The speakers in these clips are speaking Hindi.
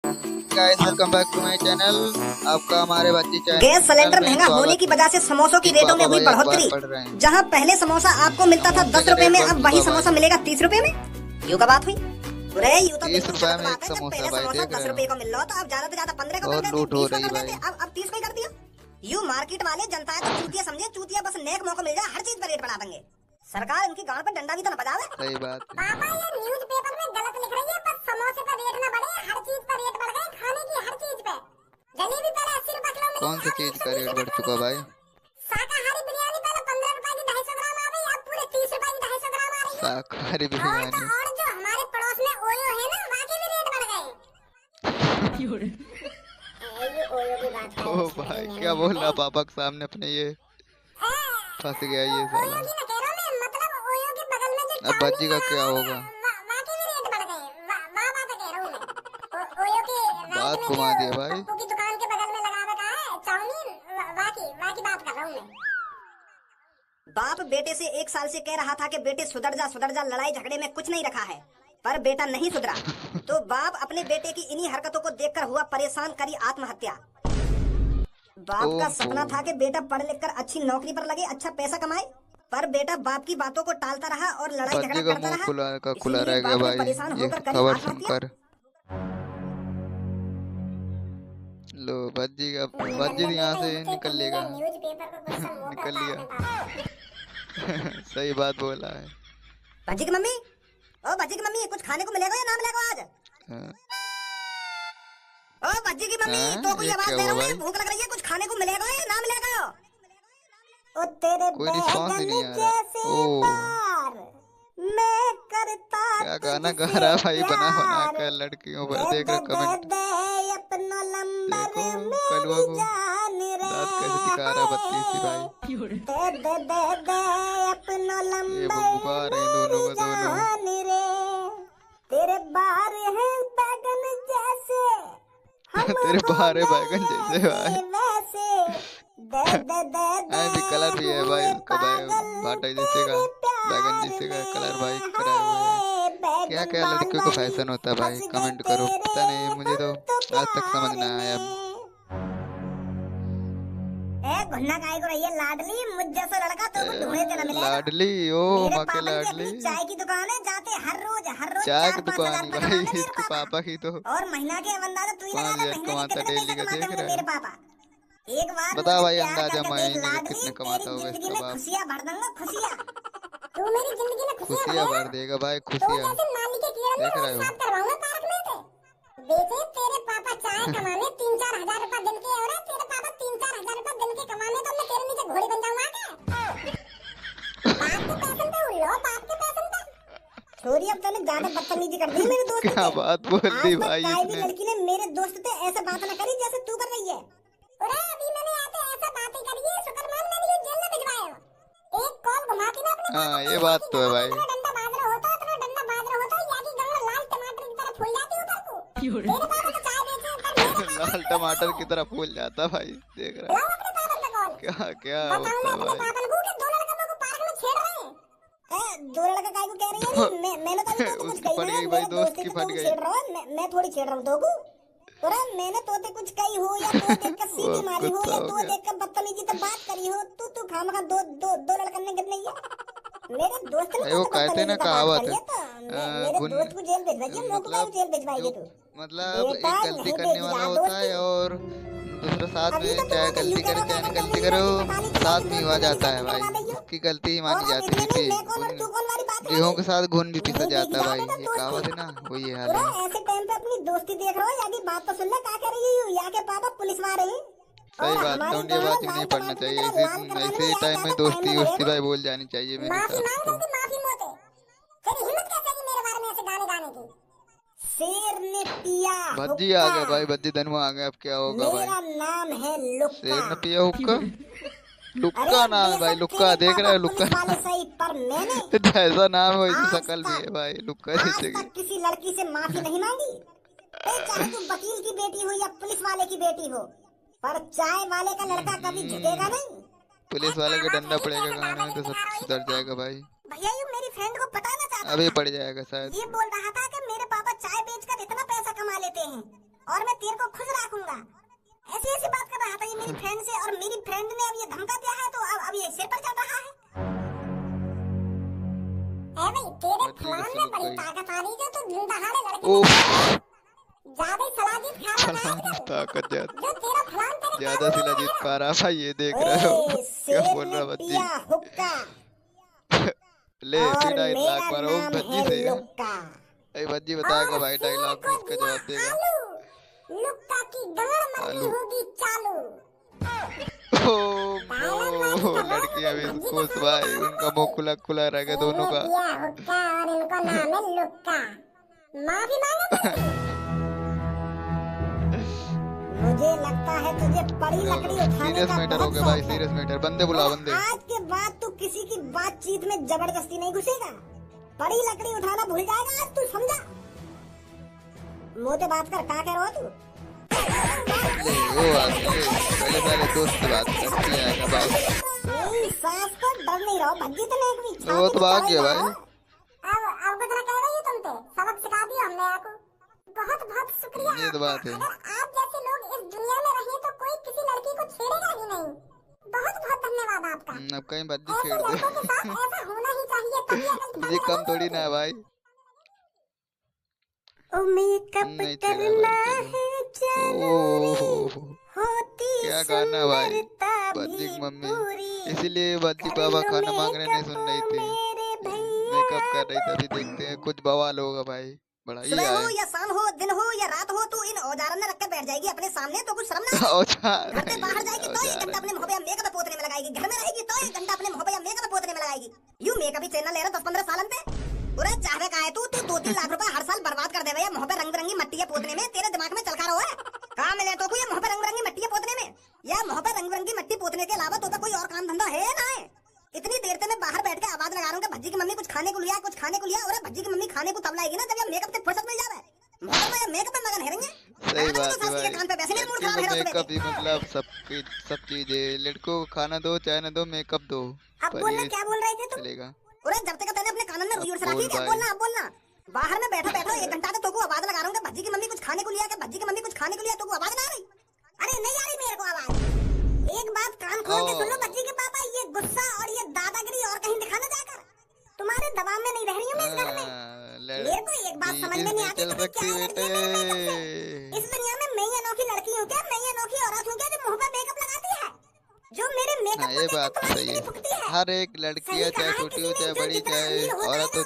Guys welcome back to my channel. आपका हमारे बच्ची चैनल गैस सिलेंडर में महंगा होने की वजह से समोसों की रेटों में हुई बढ़ोतरी। जहां पहले समोसा आपको मिलता था 10 रुपए में, अब वही समोसा मिलेगा 30 रुपए में। यूं का बात हुई? अरे यूं तो 30 रुपए में एक पहले समोसा भाई, समोसा देख 10 रहे रुपए हो का मिल रहा था, अब ज्यादा से ज्यादा 15 का और कर देते, लूट हो 20 का रही कर भाई। देते, अब 30 का ही कर दिया। यूं मार्केट वाले जनता है तो चूतिया समझे, चूतिया बस नेक मौका मिल जाए हर चीज पर रेट बढ़ा देंगे। सरकार इनकी गांड पर डंडा भी तो न बजावे। सही बात है। पापा ये न्यूज़पेपर में गलत लिख रही है, बस समोसे पर रेट ना बढ़े, हर चीज पर रेट बढ़ गए, खाने की हर चीज पे। जलेबी पहले 80 रुपए किलो कौन सी चीज का रेट बढ़ चुका भाई? शाकाहारी बिरयानी पहले 15 रुपए की 250 ग्राम आ गई, अब पूरे 30 रुपए की 250 ग्राम आ रही है। शाकाहारी और बिरयानी जो हमारे पड़ोस में ओयो है ना, वहाँ के भी रेट बढ़ गए। ये ओयो की बात है। ओ भाई क्या बोल रहा पापा के सामने अपने, ये फंस गया ये साला। ओयो की ना कह रहा हूँ मैं, मतलब ओयो के बगल में जो अब बच्ची का क्या होगा? वहाँ के भी रेट बढ़ गए। वहाँ बात कह रहा हूँ मैं। ओयो के बात राइट में घुमा दिया जो भाई। पप्पू की दुकान के बगल में लगा रखा है चाउमीन, वहाँ की बात कर रहा हूँ मैं। बाप बेटे से 1 साल से कह रहा था कि बेटे सुधर जा, लड़ाई झगड़े में कुछ नहीं रखा है, पर बेटा नहीं सुधरा। तो बाप अपने बेटे की इन्हीं हरकतों को देखकर हुआ परेशान, करी आत्महत्या। बाप का सपना था कि बेटा पढ़ लिख कर अच्छी नौकरी पर लगे, अच्छा पैसा कमाए, पर बेटा बाप की बातों को टालता रहा और लड़ाई झगड़ा बच्ची का करता मुंह रहा। खुला रह इसीलिए गया बाप ने भाई, परेशान ये होकर करी खबर आत्महत्या। सुनकर। लो बच्ची का बच्ची यहाँ से निकल लेगा। न्यूज़पेपर पर क्वेश्चन वो निकल करता है लिया। अपने पास। सही बात बोला है। भज्जी की मम्मी, ओ भज्जी की मम्मी, कुछ खाने को मिलेगा या ना मिलेगा आज? हाँ, ओ भज्जी की मम्मी, हाँ, तो कोई ये आवाज क्या दे हुआ रहा हूँ, भाई? भूख लग रही है, कुछ खाने को मिलेगा या ना मिलेगा? ओ तेरे कोई रिस्पॉन्स ही नहीं बैगन आ रहा। जैसे ओ पार मैं करता क्या गाना गा तुझसे रहा है भाई, बना प्यार। कर लड़कियों पर। दे देख दे रहा दे कमेंट, दे अपना लंबर देखो कलवा मेरी को जान रे। दांत कैसे दिखा रहा बत्तीसी भाई। दे दे दे दे अपना ये लंबर बुबुका रहे हैं दोनों मेरी का दोनों। जान रे। तेरे बार है बैगन जैसे हम तेरे हो बाहर है गए बैगन जैसे भाई। वैसे। दे दे दे दे भी कलर भी है भाई हुए उसका, पागल भाटा जैसे का तेरे बैगन प्यार जैसे का कलर भाई में। कराए हुए हैं। हाय क्या बैगन क्या लड़कियों का बांधल फैशन होता है भाई, हंस गए कमेंट करो। तेरे पता नहीं, मुझे तो हम तो आज तक समझ प्यार ना आया। में। ए घुन्ना काय को रही है लाडली, मुझ जैसा लड़का तो ढूंढे ते ना मिलेगा। लाडली, ओ मेरे माँ के पापा की लाडली। अपनी चाय की दुकान है, जाते हर रोज चाय की 4-5 दुकान हजार ही रुपए भाई कमाते मेरे इसके पापा। पापा की तो और महीना के अंदाजा तू ही लगा 5,000 ले, महीने के कमाता कितने डेली पैसे का, कमाते देख होंगे रहा मेरे है। पापा। एक बार बता मुझे भाई प्यार अंदाजा करके देख महीने का लाडली, कितने तेरी कमाता होगा जिंदगी इसका में बाप। खुशियां भर दूंगा, खुशियां। तू मेरी जिंदगी में खुशियां खुशियाँ भरेगा, भर देगा भाई, तो खुशियाँ। जैसे नाली के कीड़े में देख रहे रोज हो? साफ करवाऊंगा पार्क में से। बेटे तेरे पापा चाय कमाने 3-4 हजार रुपए दिन के, और तेरे पापा 3-4 हजार रुपए दिन के कमाने, तो मैं तेरे नीचे घोड़ी बन जाऊंगा क्या? बाप के पैसे पे उल्लो, बाप के पैसे पे। छोरी अब तूने ज्यादा बदतमीजी कर दी है मेरे दोस्त क्या से। बात बोल आज दी तक भाई कोई भी इसने। लड़की ने मेरे दोस्त से ऐसे बात न करी जैसे तू कर रही है। अरे अभी मैंने आते ऐसा बातें करी है, शुक्रमान मैंने ये जेल में भिजवाया हो। एक कॉल घुमाती ना अपने हाँ पापा ये की, बात तो है भाई। इतना डंडा बाज रहा होता, इतना डंडा बाज रहा होता, या कि गंगा लाल टमाटर की तरह फूल जाती ऊपर को। तेरे पापा तो चाय बेचे, पर मेरे पापा लाल टमाटर की तरह फूल जाता भाई, देख रहा लाओ अपने पापा पे कॉल। है। क्या क्या बताऊं होता मैं है अपने भाई। पापा को कि 2 लड़कों को पार्क में छेड़ रहे हैं। दो लड़का काय को कह रही है? मैंने तो अभी तो कुछ उसकी कही फट ना, गई भाई, मेरे दोस्त दोस्त की से फट तो गई। छेड़ रहा हूँ, मैं थोड़ी छेड़ रहा हूँ तो को। अरे मैंने तोते कुछ कही हो या तो देख कर वो सीटी मारी हो कुत्ता या हो तो गया। देख कर बदतमीजी तो बात करी हो, तू खामखा दो लड़कन ने गिर नहीं है। मेरे दोस्त ने भाई तो वो कहते बदतमीजी ना का बात कहावत करी है, है, तो मेरे गुन दोस्त को जेल भिजवाइए, मोको काय मतलब जेल भिजवाइए जो तू। मतलब बेटा एक गलती नहीं करने देगी वाला यार होता है दोस्ती। और दूसरा साथ अभी में, तो चाहे तुम गलती यूं कह करे रहे हो चाहे कि न अगर गलती मेरी करे, लड़की वो पटा ली तो साथ जाके में ही दोस्त हुआ को मेरी जाता है शादी भाई, करवा देगी। उसकी गलती ही और मानी अब जाती इतने है। में फिर मैं कौन और तू कौन वाली बात गेहूं वाली के साथ घुन भी पिसा नहीं देगी जाता है यार भाई, बेटा ये कहावत दोस्ती। है ना, वही हाल पूरा है। ऐसे टाइम पे अपनी दोस्ती देख रहे हो, या कि बात तो सुन ले क्या कह रही है, या के पापा पुलिस वाले हैं सही और बात, हमारी गांड लौंडियाबाजी नहीं लाल पड़ना टमाटर की चाहिए, तरह ऐसे लाल करवाने में ऐसे यार टाइम में ज्यादा टाइम दोस्ती न वोस्ती लगेगा। भाई बोल जानी चाहिए मेरे माफी हिसाब से मांग तो। सकती, माफी मोते। तेरी हिम्मत कैसे की मेरे बारे में ऐसे गाने गाने की? शेर ने पिया भज्जी आ हुक्का, गए भाई, भज्जी धनवा आ गए, अब क्या होगा भाई। मेरा नाम है लुक्का। शेर ने पिया हुक्का, अरे लुक्का नाम है भाई, बेशक लुक्का, तेरे देख रहा पापा है लुक्का पुलिस वाले सही, पर मैंने जैसा नाम है वैसी आज शक्ल भी है तक भाई, लुक्का आज जैसे की। तक किसी लड़की से माफी नहीं मांगी। चाहे तू वकील की बेटी हो या पुलिस वाले की बेटी हो, पर चाय वाले का लड़का कभी झुकेगा नहीं। पुलिस वाले का डंडा पड़ेगा गाने में तो सब सुधर जाएगा भाई। भैया ये मेरी फ्रेंड को बताना चाहता अभी था, पड़ जाएगा शायद। ये बोल रहा था कि मेरे पापा चाय बेचकर इतना पैसा कमा लेते हैं और मैं तेरे को खुश रखूंगा। ऐसी ऐसी बात कर रहा था ये मेरी फ्रेंड से, और मेरी फ्रेंड ने अब ये धमका दिया है, तो अब ये सिर पर चढ़ रहा है। भाई तेरे फलान में बड़ी ताकत आ रही है, तो दिन दहाड़े लड़के ज्यादा सलाजीत खा रहा है ताकत जो तेरा फलान तेरे ज्यादा सिला जीत पा रहा भाई। ये देख रहे हो क्या बोल रहा बच्ची। हुक्का ले और फिर मेरा डायलॉग मारो नाम बच्ची है से। लुक्का। अरे बच्ची बताएगा भाई डायलॉग में इसका जवाब देगा। लुक्का की गाड़ मरनी होगी चालू। ओ लड़की अभी खुश भाई, उनका मुंह खुला खुला रहेगा दोनों का। दिया हुक्का और इनका नाम है लुक्का। माफी मांगो मुझे लगता है तुझे बड़ी लकड़ी उठाने सीरियस का मैटर हो बहुत गया भाई, शौक है। Serious matter. बंदे बुलाओ बंदे। आज के बाद तू किसी की बातचीत में जबरदस्ती नहीं घुसेगा। बड़ी लकड़ी उठाना भूल जाएगा आज, तू समझा। मोटे बात कर, क्या कह रहा हो तू। वो पहले पहले दोस्त से बात करती है भाई। मेरी सास को डर नहीं रहो, भज्जी तो नहीं हुई। वो तो भाग गया भाई। अब कुछ कह रही है तुम पे, सबक सिखा दिया हमने आपको। बहुत बहुत शुक्रिया ये तो बात है। अगर आप जैसे लोग इस दुनिया में रहे तो कोई किसी लड़की को छेड़ेगा ही नहीं। बहुत बहुत धन्यवाद आपका। अब कहीं बच्ची ऐसे छेड़ दे। लड़कों के साथ ऐसा होना ही चाहिए, तभी अगल ये कम थोड़ी ना है भाई। ओ मेकअप नहीं करना चला है जरूरी, ओह होती क्या गाना है भाई। सुंदरता बच्ची भी की मम्मी पूरी। इसीलिए बच्ची पापा खाना मांग रहे नहीं सुन रही थी, मेरे भैया मेकअप कर रही थी। अभी देखते हैं कुछ बवाल होगा भाई। बड़ा ही सुबह हो आए या शाम हो, दिन हो या रात हो, तू इन औजारों में रख के बैठ जाएगी अपने सामने, तो कुछ शर्म ना आए। औजार घर से बाहर जाएगी तो एक औजार घंटा अपने मुंह पे मेकअप पोतने में लगाएगी, घर में रहेगी तो एक घंटा अपने मुंह पे मेकअप पोतने में लगाएगी। यू मेकअप ही चैनल ले रहा 10-15 सालन पे। पूरा चाहवे का है तू 2-3 लाख रुपए हर साल बर्बाद कर दे भैया मुंह पे रंग बिरंगी मट्टियां पोतने में। तेरे दिमाग में चलका रहा है कहाँ मिले तो ये मुंह पे रंग बिरंगी मट्टियां पोतने में, या मुंह पे रंग बिरंगी मट्टी पोतने के अलावा तो कोई और काम धंधा है ना है। इतनी देर से मैं बाहर बैठ के आवाज लगा रहा हूँ कि भज्जी की मम्मी कुछ खाने को लिया, कुछ खाने को लिया। और भज्जी की मम्मी खाने को तब लाएगी ना जब ये मेकअप से फुर्सत मिल जाए। मेकअप में मगन हेरेंगे। सही बात है भाई। कान पे वैसे मेरा मूड खराब है मेकअप ही मतलब सब चीजें। लड़कों को खाना दो चाहे ना दो, मेकअप दो। अब बोलना क्या बोल रहे थे तुम। चलेगा। अरे जब तक तूने अपने कानन में रुई उड़ रखी क्या बोलना। अब बोलना बाहर में बैठा बैठा 1 घंटा तो आवाज लगा रहा हूँ भज्जी की मम्मी कुछ खाने को लिया, भज्जी की मम्मी कुछ खाने को लिया, तो आवाज ना आ रही। अरे नहीं आ रही मेरे को आवाज। एक बात कान खोल के सुन लो भज्जी के पापा, ये गुस्सा और ये दादागिरी और कहीं दिखाना जाकर तुम्हारे दबाव में नहीं रह रही हूँ मैं इस घर में। मेरे को एक बात समझ में नहीं आती चल तुम्हें क्या सकती है बेटे। इस दुनिया में मैं ही अनोखी लड़की हूँ क्या, मैं ही अनोखी औरत हूँ क्या जो मुंह पे मेकअप लगाती है, जो मेरे मेकअप ये बात सही है। हर एक लड़की है, चाहे छोटी हो चाहे बड़ी, चाहे औरत हो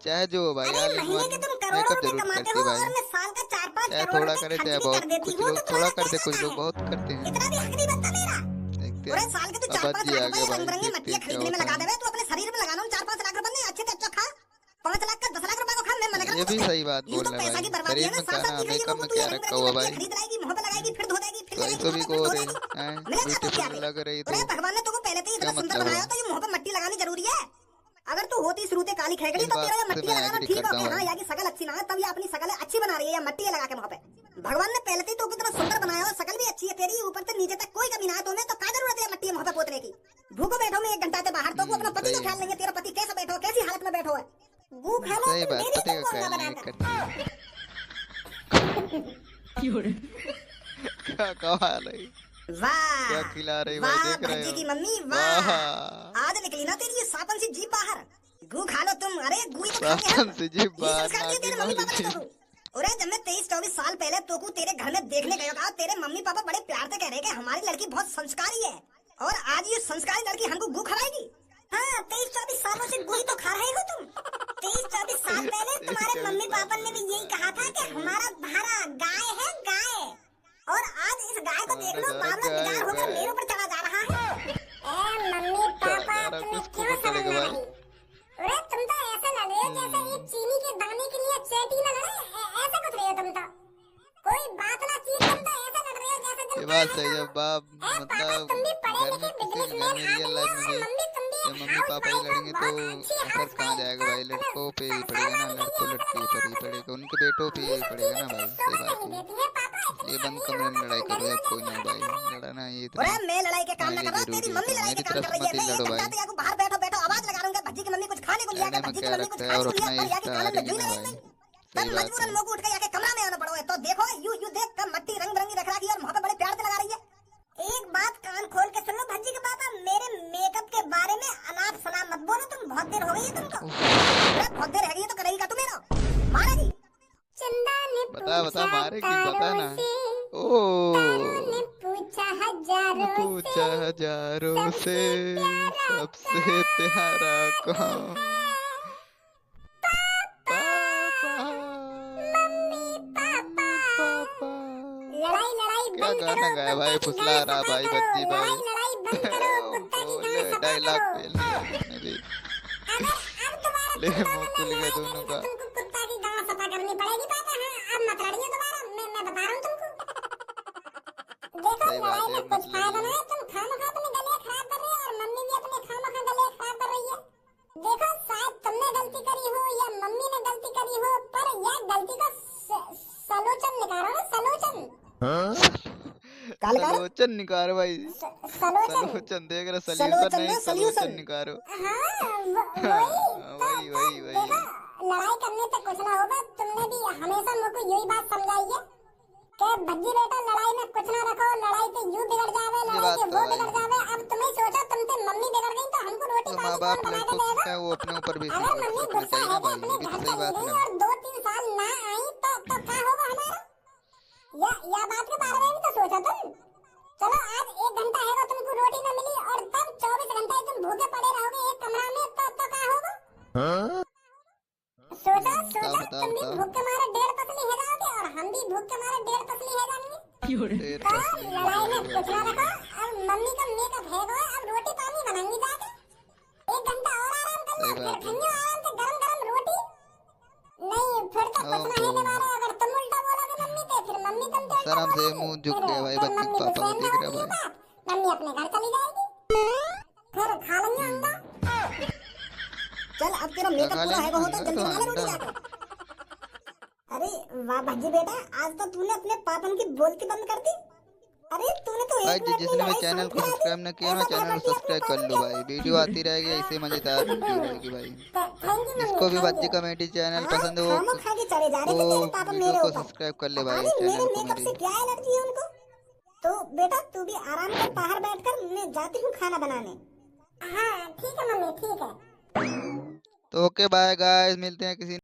चाहे जो हो भाई, मेकअप जरूर करती है भाई। चाहे थोड़ा करे चाहे बहुत, कुछ लोग थोड़ा करते कुछ लोग बहुत करते हैं। देखते हैं साल के तो अब 4-5 बच्ची लाख आ रुपए गया रंग बिरंगी भाई। देखते मट्टियां हैं क्या खरीदने में होता लगा है। देवे, तो अपने शरीर में लगाना 4-5 लाख रुपए नहीं, अच्छे से अच्छा खा। 5 लाख का 10 लाख रुपए को खा, मैं मना कर। ये भी सही बात बोल रहा पैसा की भाई। बर्बादी है शरीर ना, में साफ क्या साफ दिख रही है मेकअप वो में तू क्या ये रंग रखा बिरंगी हुआ मट्टियां भाई। खरीद लाएगी, मुंह पे लगाएगी, फिर धो देगी, फिर तो लगाएगी, इसको भी फिर को धो रहे देगी। हैं मिलेगा तो क्या ब्यूटीफुल है? लग रही तो अरे भगवान ने तुमको पहले से ही इतना क्या सुंदर मतलब बनाया है? तो ये मुंह पे मट्टी लगानी जरूरी है। अगर तू होती शुरू से काली खेकड़ी इस तो बात तेरा ये से मट्टी मैं लगाना एग्री ठीक करता हो हूँ गया। हाँ भाई। या की शकल अच्छी ना है, तब ये अपनी शकल अच्छी बना रही है, या मट्टी लगा के मुंह पे। भगवान ने पहले से ही तो कितना सुंदर बनाया और शकल भी अच्छी है तेरी, ऊपर से नीचे तक कोई कमी ना है तुम्हें, तो क्या जरूरत है मट्टी मुंह पे पोतने की। भूखो बैठो मैं 1 घंटा से बाहर, तो अपना पति का ख्याल नहीं है। तेरा पति कैसे बैठो, कैसी हालत में बैठो है, भूख है सही बात, पति का ख्याल नहीं करती। क्या कमाल है, वाह क्या खिला रही भाई, वाह देख रहे भज्जी की हो। मम्मी वाह। वाह आज निकली ना तेरी ये सापन सी जीभ बाहर, गू खा लो तुम। अरे गू ही तो खाते हैं सापन सी जीभ ये बाहर, संस्कार दिए तेरे नागिन मम्मी वाली पापा ने जीभ। तोको। अरे जब मैं 23-24 साल पहले तोको तेरे घर में देखने गया था, तेरे मम्मी पापा बड़े प्यार से कह रहे कि हमारी लड़की बहुत संस्कारी है, और आज ये संस्कारी लड़की हमको गू खवाएगी। हाँ 23-24 सालों से गू ही तो खा रहे हो तुम। 23-24 साल पहले तुम्हारे मम्मी पापा ने भी यही कहा था कि हमारा भारा गाय है गाय, और आज इस गाय को देख लो मामला बिगाड़ होकर मेरे ऊपर चला जा रहा है। मम्मी पापा तुम्हें क्यों समझ में आई? अरे तुम तो ऐसे लग रहे हो जैसे एक चीनी के दाने के लिए चेटी न लड़े, ऐसे कुछ रहे हो तुम तो। कोई बात ना चीज, तुम तो ऐसे लग रहे हो जैसे तुम ये बात सही है बाप, पापा मतलब तुम भी पढ़े घर में लिखे किसी बिजनेसमैन घर में रियल लाइफ में भी मम्मी तुम भी जब मम्मी पापा ही लड़ेंगे तो असर कहाँ जाएगा भाई। लड़कों पे ही पड़ेगा ना, लड़कों लड़की पर ही पड़ेगा, उनके बेटों पे ही पड़ेगा ना भाई। सही बात है। ये बंद कमरे में लड़ाई करो या कोई नहीं भाई, लड़ना ये इतना अरे मैं लड़ाई के काम ना ये कर रहा, जरूरी तेरी है। मम्मी लड़ाई के मेरी काम तरफ कर रही है। मत ही मैं लड़ो एक भाई। घंटा से बाहर बैठो बैठो आवाज लगा रहा हूँ भज्जी की मम्मी कुछ खाने को लिया, लड़ने में भज्जी की क्या मम्मी कुछ रखता है, खाने और को लिया, अपना पर या की रिश्ता कानन में हारेंगे जुई ना लगा भाई। नहीं। सही बात मजबूरन है। मोको उठ के जाके कमरा में आना पड़ो है। तो देखो यू देख कर मट्टी रंग बिरंगी रख रखी है और वहाँ पे बड़े प्यार से लगा रही है। एक बात कान खोल के सुन लो भज्जी के पापा, मेरे मेकअप के बारे में अनाप शनाप मत बोलो। तुम बहुत देर हो गई है तुमको, बहुत देर है तो करेगी का तुम्हें ना मारा जी। चंदा ने बता मारेगी, बता ना। ने पूछा हजारों से सबसे प्यारा कौन? पापा। लड़ाई क्या गाना गाया भाई, फुसला रहा भाई बच्ची भाई। लड़ाई बंद करो, कुत्ता की गांड सफा डायलॉग करो। फेल दिया उसने भी। अब दोबारा ले चिंता मुंह खुल गया दोनों का। तुमको कुत्ता की गांड सफा करनी पड़ेगी पापा। हाँ अब मत लड़िए दोबारा, मैं बता रहा हूँ तुमको। देखो सही बात लड़ाई है, में कुछ मत फायदा लड़िए। नहीं है। तुम खामखा अपने गले खराब कर रही हो और मम्मी भी अपने खामखा गले खराब कर रही है। देखो शायद तुमने गलती करी हो या मम्मी ने गलती करी हो, पर यह गलती का सलोचन निकालो ना, सलोचन। सलोचन निकारो भाई। सलोचन सलोचन देख रहा, सल्यूशन नहीं, सलोचन निकारो। वही वही वही। देखो लड़ाई करने से कुछ ना होगा। तुमने भी हमेशा मुझको यही बात समझाई है कि भज्जी बेटा लड़ाई में कुछ ना रखो, लड़ाई से यू बिगड़ जावे, लड़ाई से वो बिगड़ जावे। अब तुम्हें सोचो तुमसे मम्मी बिगड़ गई तो हमको रोटी तो पानी माँ कौन बाप बना के लड़कों देगा? है वो अपने ऊपर भी अगर मम्मी रखना गुस्सा चाहिए है ना कि भाई, अपने ये भी घर तो सही चली बात गई है ना। और 2-3 साल ना आई तो क्या होगा हमारा? या बात के बारे में भी तो सोचो तुम। चलो आज 1 घंटा है तुमको रोटी न मिली और तब 24 घंटे तुम भूखे पड़े रहोगे एक कमरा में, तो क्या होगा? सोचो बताओ तुम भी भूख के मारे 1.5 पसली हो जाओगे और हम भी भूख के मारे 1.5 पसली हो जाएंगे। देर तो तसली लड़ाई में कुछ ना रखो। अब मम्मी का मेकअप है वो, अब रोटी पानी बनाएंगी जाके। 1 घंटा और आराम कर लो, सही फिर बात है। खाइयो आराम से गरम गरम रोटी। नहीं फिर तो कुछ ना होने वाला। अगर तुम उल्टा बोलोगे मम्मी पे, फिर मम्मी तुम पे उल्टा शर्म से बोलेगी। मुंह झुक फिर गया भाई बच्ची मम्मी पापा को गुस्से में देख रहा होगी भाई। बात, मम्मी अपने घर चली जाएगी। फिर खा लेंगे अंडा। चल अब तेरा मेकअप खा पूरा है लेंगे वो तो अंडा, जल्दी तो बना ले रोटी अंडा। जाके। अरे वाह भज्जी बेटा, आज तो तूने अपने पापन की बोलती बंद कर दी। अरे तूने तो भाई एक में अपनी जिसने भी लड़ाई चैनल शांत को करा दी। सब्सक्राइब न किया ना, ऐसा चैनल भयभक्ति को अपने सब्सक्राइब कर पापन लो के भाई, अंदर। वीडियो आती रहेगी ऐसे मजेदार वीडियो रहेगी भाई। थैंक यू जिसको भी मम्मी, बच्ची थैंक यू। कमेटी चैनल हाँ, पसंद है वो खामोखा के चढ़े जा रहे थे वो तेरे पापा वीडियो मेरे को ऊपर। सब्सक्राइब कर ले पता भाई नहीं मेरे चैनल को मेकअप मेरी। से क्या एलर्जी है उनको। तो बेटा तू भी आराम कर, बाहर बैठकर मैं जाती हूँ खाना बनाने। हाँ ठीक है मम्मी, ठीक है। तो ओके बाय गाइस, मिलते हैं किसी